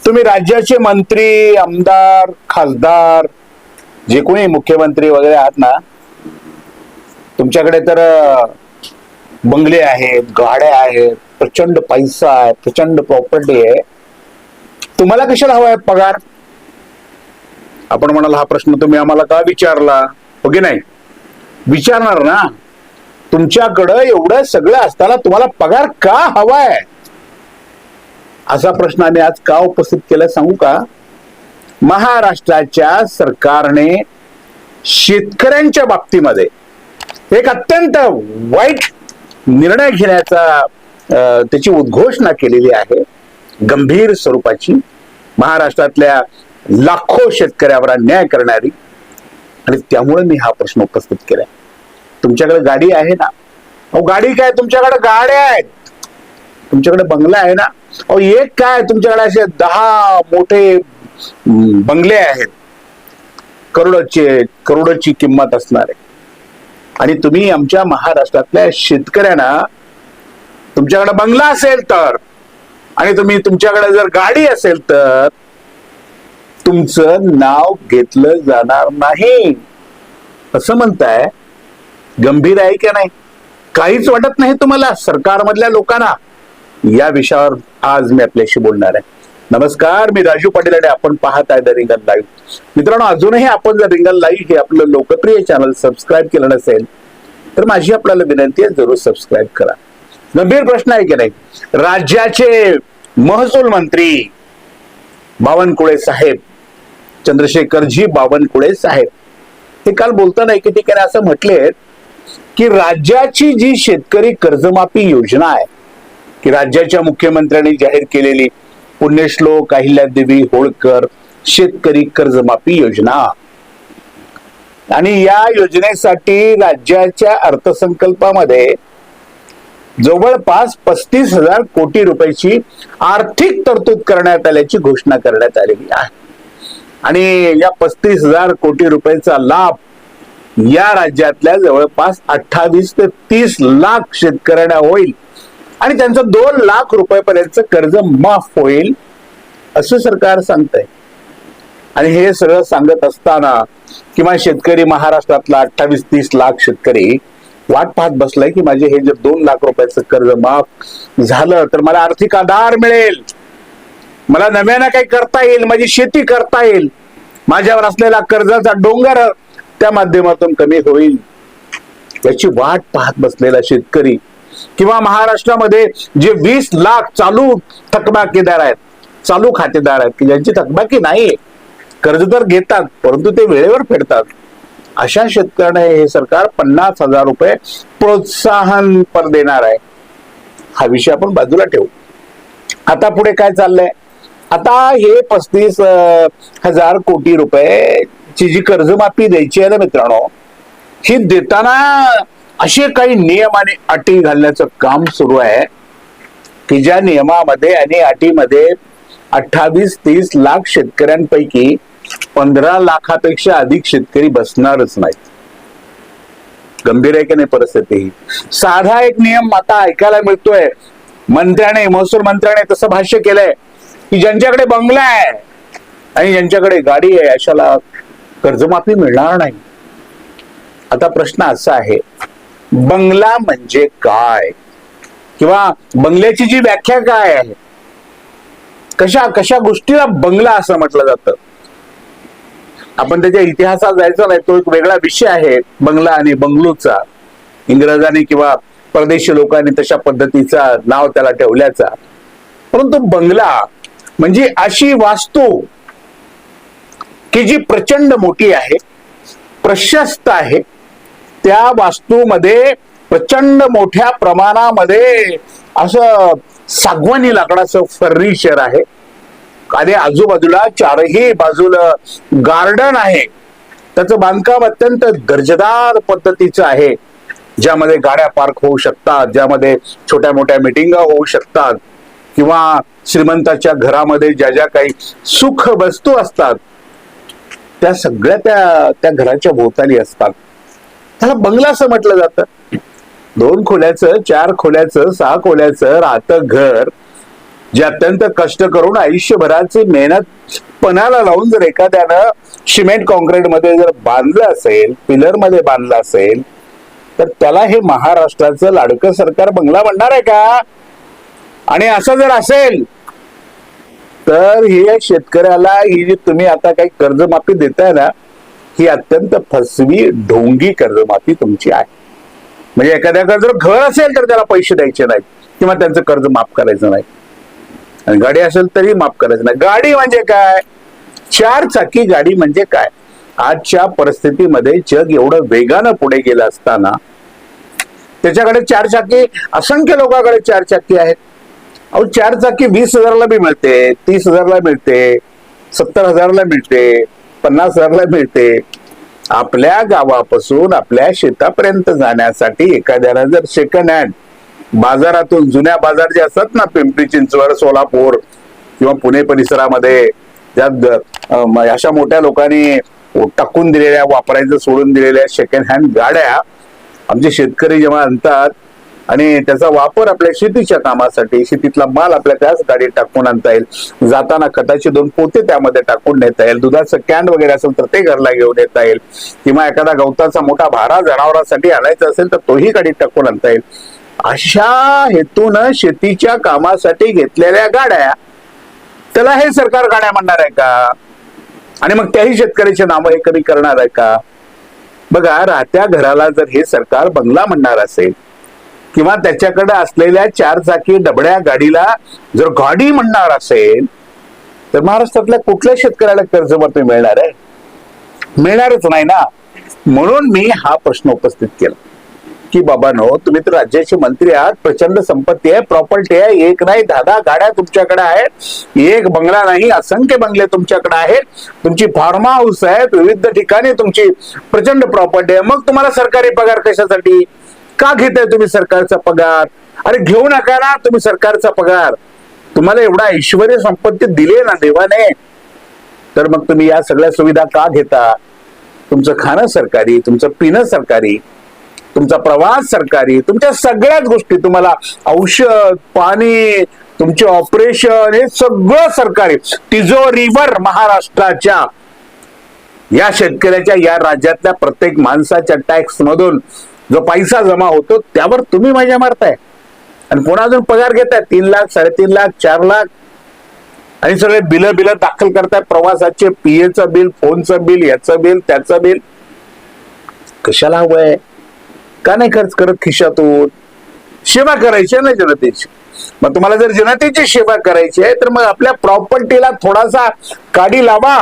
तुम्ही राज्याचे मंत्री, आमदार, खासदार, जे कोणी मुख्यमंत्री वगैरे आहात ना, तुमच्याकडे तर बंगले आहेत, गाड्या आहेत, प्रचंड पैसा आहे, प्रचंड प्रॉपर्टी आहे. तुम्हाला कशाला हवा आहे पगार? आपण म्हणाल हा प्रश्न तुम्ही आम्हाला का विचारला, हो की नाही? विचारणार ना. तुमच्याकडं एवढं सगळं असताना तुम्हाला पगार का हवाय, असा प्रश्न आम्ही आज का उपस्थित केला सांगू का? महाराष्ट्राच्या सरकारने शेतकऱ्यांच्या बाबतीमध्ये एक अत्यंत वाईट निर्णय घेण्याचा त्याची उद्घोषणा केलेली आहे, गंभीर स्वरूपाची, महाराष्ट्रातल्या लाखो शेतकऱ्यावर अन्याय करणारी. आणि त्यामुळे मी हा प्रश्न उपस्थित केलाय. तुमच्याकडे गाडी आहे ना? अहो गाडी काय, तुमच्याकडे गाड्या आहेत, तुमच्याकडे बंगला आहे ना? अहो एक काय, तुमच्याकडे असे 10 मोठे बंगले आहेत, करोडोची किंमत असणारे. आणि तुम्ही आमच्या महाराष्ट्रातल्या शेतकऱ्यांना, तुमच्याकडे बंगला असेल तर आणि तुमच्याकडे जर गाडी असेल तर तुमचं नाव घेतलं जाणार नाही असं म्हणताय. गंभीर आहे की नाही? काहीच वाटत नाही तुम्हाला सरकारमधल्या लोकांना? या विषयावर आज मी आपल्याशी बोलणार आहे. नमस्कार, मी राजू पाटील आणि आपण पाहत आहे द रिंगण लाईव्ह. मित्रांनो, अजूनही आपण द रिंगण लाईव्ह हे आपलं लोकप्रिय चॅनल सबस्क्राईब केलं नसेल तर माझी आपल्याला विनंती आहे, जरूर सबस्क्राईब करा. गंभीर प्रश्न आहे की नाही? राज्याचे महसूल मंत्री बावनकुळे साहेब, चंद्रशेखरजी बावनकुळे साहेब, हे काल बोलताना एके ठिकाणी असं म्हटले की राज्याची जी शेतकरी कर्जमाफी योजना आहे, की राज्याच्या मुख्यमंत्र्यांनी जाहीर केलेली पुण्यश्लोक अहिल्यादेवी होळकर शेतकरी कर्जमाफी योजना, आणि या योजनेसाठी राज्याच्या अर्थसंकल्पामध्ये जवळपास 35,000 कोटी रुपयाची आर्थिक तरतूद करण्यात आल्याची घोषणा करण्यात आलेली आहे. आणि या 35,000 कोटी रुपयाचा लाभ या राज्यातल्या जवळपास 28 ते 30 लाख शेतकऱ्यांना होईल आणि त्यांचं 2 लाख रुपयापर्यंत कर्ज माफ होईल असं सरकार सांगतंय. आणि हे सगळं सांगत असताना किंवा शेतकरी, महाराष्ट्रातला 28-30 लाख शेतकरी वाट पाहत बसलाय की माझे हे जर 2 लाख रुपयाचं कर्ज माफ झालं तर मला आर्थिक आधार मिळेल, मला नव्यानं काही करता येईल, माझी शेती करता येईल, माझ्यावर असलेला कर्जाचा डोंगर त्या माध्यमातून कमी होईल, याची वाट पाहत बसलेला शेतकरी, किंवा महाराष्ट्रामध्ये जे 20 लाख चालू थकबाकीदार आहेत, चालू खातेदार आहेत, की ज्यांची थकबाकी नाहीये, कर्ज तर घेतात परंतु ते वेळेवर फेडतात, अशा शेतकऱ्यांना हे सरकार 50,000 रुपये प्रोत्साहन पर देणार आहे. हा विषय आपण बाजूला ठेवू. आता पुढे काय चाललंय? आता हे 35,000 कोटी रुपयेची जी कर्जमाफी द्यायची आहे ना मित्रांनो, ही देताना असे काही नियम आणि अटी घालण्याचं काम सुरू आहे की ज्या नियमामध्ये आणि अटीमध्ये 28-30 लाख शेतकऱ्यांपैकी 15 लाखापेक्षा अधिक शेतकरी बसणारच नाहीत. गंभीर आहे की नाही परिस्थिती? साधा एक नियम आता ऐकायला मिळतोय, मंत्र्याने, महसूल मंत्र्याने तसं भाष्य केलंय की ज्यांच्याकडे बंगला आहे आणि ज्यांच्याकडे गाडी आहे अशाला कर्जमाफी मिळणार नाही. आता प्रश्न असा आहे, बंगला म्हणजे काय, किंवा बंगल्याची जी व्याख्या काय आहे, कशा गोष्टीला बंगला असं म्हटलं जातं? आपण त्याच्या इतिहासात जायचं नाही, तो एक वेगळा विषय आहे बंगला आणि बंगलोचा. इंग्रजांनी किंवा परदेशी लोकांनी तशा पद्धतीचा नाव त्याला ठेवल्याचा. परंतु बंगला म्हणजे अशी वास्तू की जी प्रचंड मोठी आहे, प्रशस्त आहे, त्या वास्तूमध्ये प्रचंड मोठ्या प्रमाणामध्ये असं सागवानी लाकडाचं फर्निचर आहे आणि आजूबाजूला चारही बाजूला गार्डन आहे. त्याचं बांधकाम अत्यंत दर्जेदार पद्धतीचं आहे, ज्यामध्ये गाड्या पार्क होऊ शकतात, ज्यामध्ये छोट्या मोठ्या मिटिंगा होऊ शकतात, किंवा श्रीमंताच्या घरामध्ये ज्या ज्या काही सुख वस्तू असतात त्या सगळ्या त्या घराच्या भोवताली असतात. त्याला बंगला असं म्हटलं जातं. 2 खोल्याचं, 4 खोल्याचं, 6 खोल्याचं राहतं घर जे अत्यंत कष्ट करून आयुष्यभराची मेहनत पणाला लावून जर एखाद्यानं सिमेंट कॉन्क्रीट मध्ये जर बांधलं असेल, पिलर मध्ये बांधलं असेल, तर त्याला हे महाराष्ट्राचं लाडकं सरकार बंगला म्हणणार आहे का? आणि असं जर असेल तर हे शेतकऱ्याला ही जी तुम्ही आता काही कर्जमाफी देताय ना, ही अत्यंत फसवी ढोंगी कर्जमाफी तुमची आहे. म्हणजे एखाद्याकडे जर घर असेल तर त्याला पैसे द्यायचे नाहीत किंवा त्यांचं कर्ज माफ करायचं नाही, आणि गाडी असेल तरी माफ करायचं नाही. गाडी म्हणजे काय? 4 चाकी गाडी म्हणजे काय? आजच्या परिस्थितीमध्ये जग एवढं वेगानं पुढे गेलं असताना त्याच्याकडे 4 चाकी, असंख्य लोकांकडे 4 चाकी आहेत. अहो 4 चाकी 20,000ला बी मिळते, 30,000ला मिळते, 70,000ला मिळते, 50,000ला मिळते. आपल्या गावापासून आपल्या शेतापर्यंत जाण्यासाठी एखाद्याला जर सेकंड हँड बाजारातून, जुन्या बाजार जे असतात ना, पिंपरी चिंचवड, सोलापूर किंवा पुणे परिसरामध्ये, ज्यात अशा मोठ्या लोकांनी टाकून दिलेल्या, वापरायचं सोडून दिलेल्या सेकंड हँड गाड्या आमचे शेतकरी जेव्हा आणतात आणि त्याचा वापर आपल्या शेतीच्या कामासाठी, शेतीतला माल आपल्या त्याच गाडीत टाकून आणता येईल, जाताना खताचे 2 पोते त्यामध्ये टाकून नेता येईल, दुधाचं कॅन वगैरे असेल तर ते घरला घेऊन येता येईल, किंवा एखादा गवताचा मोठा भारा जनावरांसाठी आणायचा असेल तर तोही गाडीत टाकून आणता येईल. अशा हेतून शेतीच्या कामासाठी घेतलेल्या गाड्या, त्याला हे सरकार गाड्या म्हणणार आहे का? आणि मग त्याही शेतकऱ्याचे नाव हे कधी करणार आहे का? बघा, राहत्या घराला जर हे सरकार बंगला म्हणणार असेल किंवा त्याच्याकडे असलेल्या 4 चाकी डबड्या गाडीला जर गाडी म्हणणार असेल, तर महाराष्ट्रातल्या कुठल्या शेतकऱ्याला कर्जमाफी मिळणार आहे? मिळणारच नाही ना. म्हणून मी हा प्रश्न उपस्थित केला की बाबांनो, तुम्ही तर राज्याचे मंत्री आहात, प्रचंड संपत्ती आहे, प्रॉपर्टी आहे, एक नाही 10 गाड्या तुमच्याकडे आहेत, एक बंगला नाही असंख्य बंगले तुमच्याकडे आहेत, तुमची फार्म हाऊस आहेत, विविध ठिकाणी तुमची प्रचंड प्रॉपर्टी आहे. मग तुम्हाला सरकारी पगार कशासाठी? का घेताय तुम्ही सरकारचा पगार? अरे घेऊ नका ना तुम्ही सरकारचा पगार. तुम्हाला एवढा ऐश्वर्य संपत्ती दिली ना देवाने, तर मग तुम्ही या सगळ्या सुविधा का घेता? तुमचं खाणं सरकारी, तुमचं पिणं सरकारी, तुमचा प्रवास सरकारी, तुमच्या सगळ्याच गोष्टी, तुम्हाला औषध पाणी, तुमचे ऑपरेशन, हे सगळं सरकारी. तिजोरीवर महाराष्ट्राच्या या शेतकऱ्याच्या, या राज्यातल्या प्रत्येक माणसाच्या टॅक्स मधून जो पैसा जमा होतो त्यावर तुम्ही मजा मारताय. आणि पुन्हा अजून पगार घेताय 3 लाख, 3.5 लाख, 4 लाख, आणि सगळे बिल दाखल करताय, प्रवासाचे, पीएचं बिल, फोनचं बिल, याचं बिल, त्याचं बिल. कशाला हवंय? का नाही खर्च करत खिशातून? सेवा करायची ना जनतेची. मग तुम्हाला जर जनतेची सेवा करायची आहे तर मग आपल्या प्रॉपर्टीला थोडासा काडी लावा.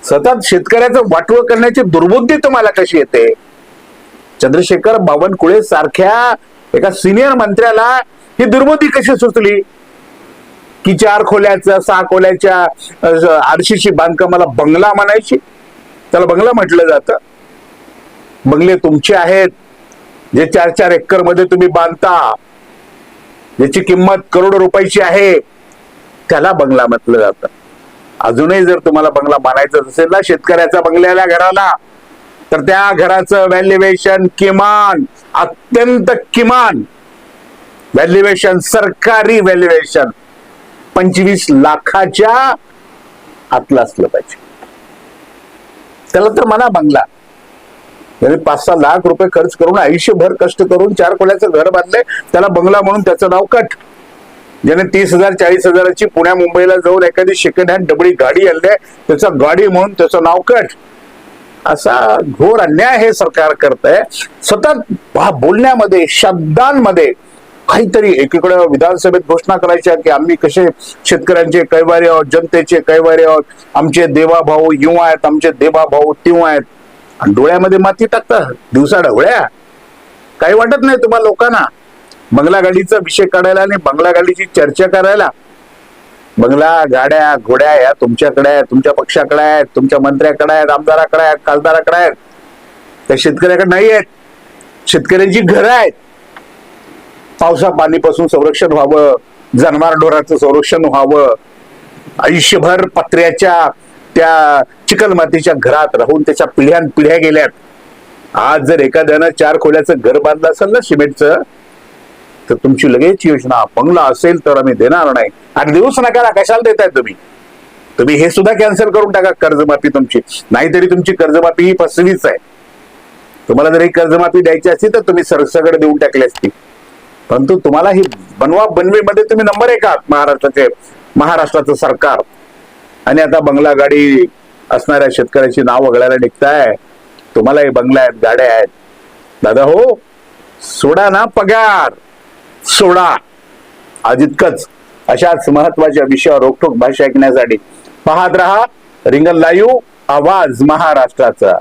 सतत शेतकऱ्याचं वाटवं करण्याची दुर्बुद्धी तुम्हाला कशी येते? चंद्रशेखर बावनकुळे सारख्या एका सिनियर मंत्र्याला ही दुर्बुद्धी कशी सुचली की 4 खोल्याचं 6 खोल्याच्या आरसीसी बांधकामाला बंगला म्हणायची? त्याला बंगला म्हटलं जातं. बंगले तुमचे आहेत, जे 4-4 एकर मध्ये तुम्ही बांधता, ज्याची किंमत करोडो रुपयाची आहे, त्याला बंगला म्हटलं जातं. अजूनही जर तुम्हाला बंगला बांधायचा असेल ना शेतकऱ्याचा बंगल्याला, घराला, तर त्या घराचं व्हॅल्युएशन किमान, अत्यंत किमान व्हॅल्युएशन, सरकारी व्हॅल्युएशन 25 लाखाच्या आतलं असलं पाहिजे. त्याला तर म्हणा बंगला. 5-6 लाख रुपये खर्च करून, आयुष्यभर कष्ट करून 4 खोल्याचं घर बांधलंय, त्याला बंगला म्हणून त्याचं नाव कट. ज्याने 30,000 40,000ची पुण्या मुंबईला जाऊन एखादी सेकंड हँड डबडी गाडी आणली, त्याचा गाडी म्हणून त्याचं नाव कट. असा घोर अन्याय हे सरकार करतंय. सतत बोलण्यामध्ये, शब्दांमध्ये काहीतरी, एकीकडे विधानसभेत घोषणा करायच्या की आम्ही कसे शेतकऱ्यांचे कैवारी आहोत, जनतेचे कैवारी आहोत, आमचे देवाभाऊ युवा आहेत, आमचे देवाभाऊ तेव्हा आहेत, आणि डोळ्यामध्ये माती टाकतात दिवसा ढवळ्या. काही वाटत नाही तुम्हाला लोकांना बंगला गाडीचा विषय काढायला आणि बंगला गाडीची चर्चा करायला? बंगला, गाड्या, घोड्या या तुमच्याकडे आहेत, तुमच्या पक्षाकडे आहेत, तुमच्या मंत्र्याकडे आहेत, आमदाराकडे आहेत, खासदाराकडे आहेत, त्या शेतकऱ्याकडे नाही आहेत. शेतकऱ्यांची घरं आहेत. पावसा पाणीपासून संरक्षण व्हावं, जनावर ढोराचं संरक्षण व्हावं, आयुष्यभर पत्र्याच्या त्या चिकलमातीच्या घरात राहून त्याच्या पिढ्या गेल्यात. आज जर एखाद्यानं 4 खोल्याचं घर बांधलं असेल ना सिमेंटचं, तर तुमची लगेच योजना बंगला असेल तर आम्ही देणार नाही. आणि देऊच नका ना, कशाला देताय तुम्ही? तुम्ही हे सुद्धा कॅन्सल करून टाका कर्जमाफी तुमची. नाहीतरी तुमची कर्जमाफी ही फसवीच आहे. तुम्हाला जर ही कर्जमाफी द्यायची असती तर तुम्ही सगळं देऊन टाकली असती. परंतु तुम्हाला ही बनवा बनवीमध्ये तुम्ही नंबर 1 आहात महाराष्ट्राचं सरकार. आणि आता बंगला गाडी असणाऱ्या शेतकऱ्याची नाव वगळायला निघताय. तुम्हाला हे बंगला आहेत, गाड्या आहेत. दादा हो, सोडा ना पगार, सोडा. आज इतकंच. अशाच महत्वाच्या विषयावर रोखोक भाषा ऐकण्यासाठी पाहत रहा रिंगण लाईव्ह, आवाज महाराष्ट्राचा.